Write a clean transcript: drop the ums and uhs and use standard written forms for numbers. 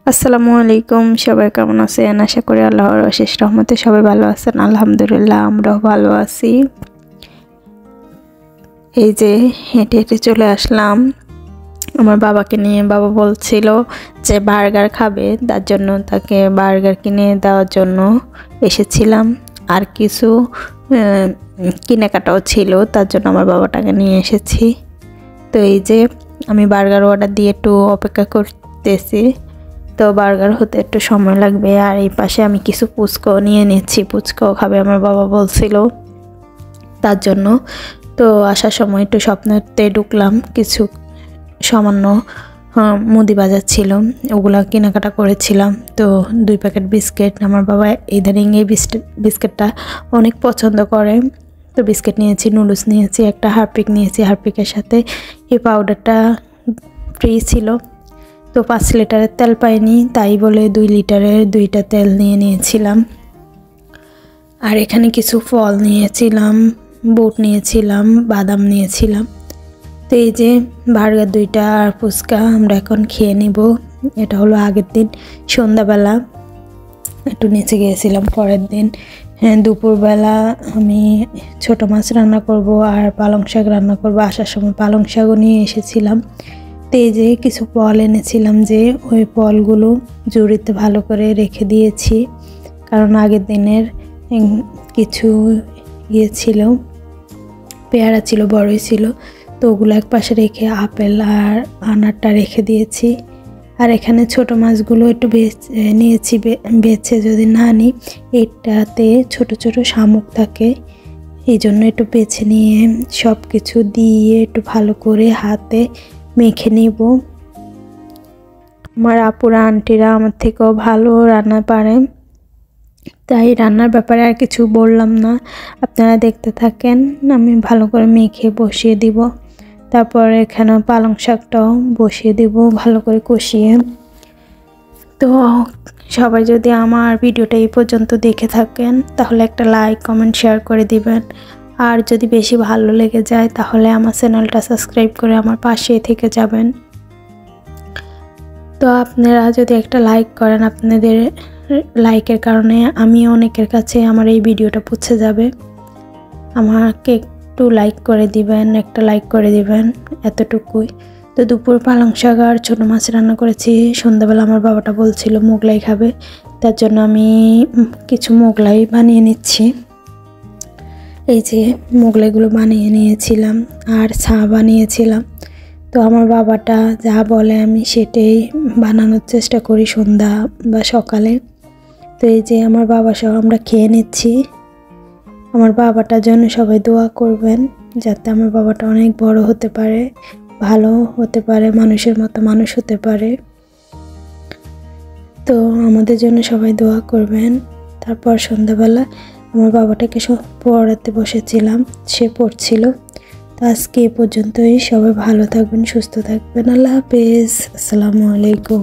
আসসালামু আলাইকুম, সবাই কেমন আছেন? আশা করি আল্লাহর অশেষ রহমতে সবাই ভালো আছেন। আলহামদুলিল্লাহ, আমরাও ভালো আছি। এই যে হেঁটে হেঁটে চলে আসলাম আমার বাবাকে নিয়ে। বাবা বলছিল যে বার্গার খাবে, তার জন্য তাকে বার্গার কিনে দেওয়ার জন্য এসেছিলাম। আর কিছু কেনাকাটাও ছিল, তার জন্য আমার বাবাটাকে নিয়ে এসেছি। তো এই যে আমি বার্গার অর্ডার দিয়ে একটু অপেক্ষা করতেছি। তো বার্গার হতে একটু সময় লাগবে। আর এই পাশে আমি কিছু ফুচকাও নিয়ে নিচ্ছি, ফুচকাও খাবে আমার বাবা বলছিল, তার জন্য। তো আসার সময় একটু স্বপ্নতে ঢুকলাম, কিছু সামান্য মুদি বাজার ছিল, ওগুলা কেনাকাটা করেছিলাম। তো 2 প্যাকেট বিস্কিট, আমার বাবা ইদানিং এই বিস্কিটটা অনেক পছন্দ করে। তো বিস্কিট নিয়েছি, নুডলস নিয়েছি, একটা হারপিক নিয়েছি। হারপিকের সাথে এই পাউডারটা ফ্রি ছিল। তো 5 লিটারের তেল পাইনি, তাই বলে 2 লিটারের 2টা তেল নিয়ে নিয়েছিলাম। আর এখানে কিছু ফল নিয়েছিলাম, বুট নিয়েছিলাম, বাদাম নিয়েছিলাম। তো এই যে বার্গার 2টা আর ফুচকা আমরা এখন খেয়ে নিব। এটা হলো আগের দিন সন্ধ্যাবেলা একটু নিচে গিয়েছিলাম। পরের দিন দুপুরবেলা আমি ছোট মাছ রান্না করব আর পালং শাক রান্না করব। আসার সময় পালং শাকও নিয়ে এসেছিলাম। তো এই যে কিছু ফল এনেছিলাম, যে ওই ফলগুলো ঝুড়িতে ভালো করে রেখে দিয়েছি, কারণ আগের দিনের কিছু ছিল, পেয়ারা ছিল, বড়ই ছিল। তো ওগুলো এক পাশে রেখে আপেল আর আনারটা রেখে দিয়েছি। আর এখানে ছোট মাছগুলো একটু নিয়েছি, বেছে যদি না নিই, এটাতে ছোট ছোট শামুক থাকে, এই জন্য একটু বেছে নিয়ে সব কিছু দিয়ে একটু ভালো করে হাতে মেখে নিব। আমার আপুরা আন্টিরা আমার থেকেও ভালো রান্না পারে, তাই রান্নার ব্যাপারে আর কিছু বললাম না, আপনারা দেখতে থাকেন। আমি ভালো করে মেখে বসিয়ে দিব। তারপর এখানে পালং শাকটাও বসিয়ে দিব ভালো করে কষিয়ে। তো সবাই যদি আমার ভিডিওটা এই পর্যন্ত দেখে থাকেন, তাহলে একটা লাইক, কমেন্ট, শেয়ার করে দিবেন। আর যদি বেশি ভালো লেগে যায়, তাহলে আমার চ্যানেলটা সাবস্ক্রাইব করে আমার পাশে থেকে যাবেন। তো আপনারা যদি একটা লাইক করেন, আপনাদের লাইকের কারণে আমি অনেকের কাছে আমার এই ভিডিওটা পৌঁছে যাবে। আমাকে একটু লাইক করে দিবেন, একটা লাইক করে দিবেন, এতটুকুই। তো দুপুর পালং শাক আর ছোটো মাছ রান্না করেছি। সন্ধ্যাবেলা আমার বাবাটা বলছিল মোগলাই খাবে, তার জন্য আমি কিছু মোগলাই বানিয়ে নিচ্ছি। এই যে মোগলাইগুলো বানিয়ে নিয়েছিলাম আর চা বানিয়েছিলাম। তো আমার বাবাটা যা বলে আমি সেটাই বানানোর চেষ্টা করি সন্ধ্যা বা সকালে। তো এই যে আমার বাবা সহ আমরা খেয়ে নিচ্ছি। আমার বাবাটার জন্য সবাই দোয়া করবেন, যাতে আমার বাবাটা অনেক বড় হতে পারে, ভালো হতে পারে, মানুষের মতো মানুষ হতে পারে। তো আমাদের জন্য সবাই দোয়া করবেন। তারপর সন্ধ্যাবেলা আমার বাবাটাকে পড়াতে বসেছিলাম, সে পড়ছিল। তো আজকে এ পর্যন্তই। সবাই ভালো থাকবেন, সুস্থ থাকবেন। আল্লাহ হাফেজ, আসসালামু আলাইকুম।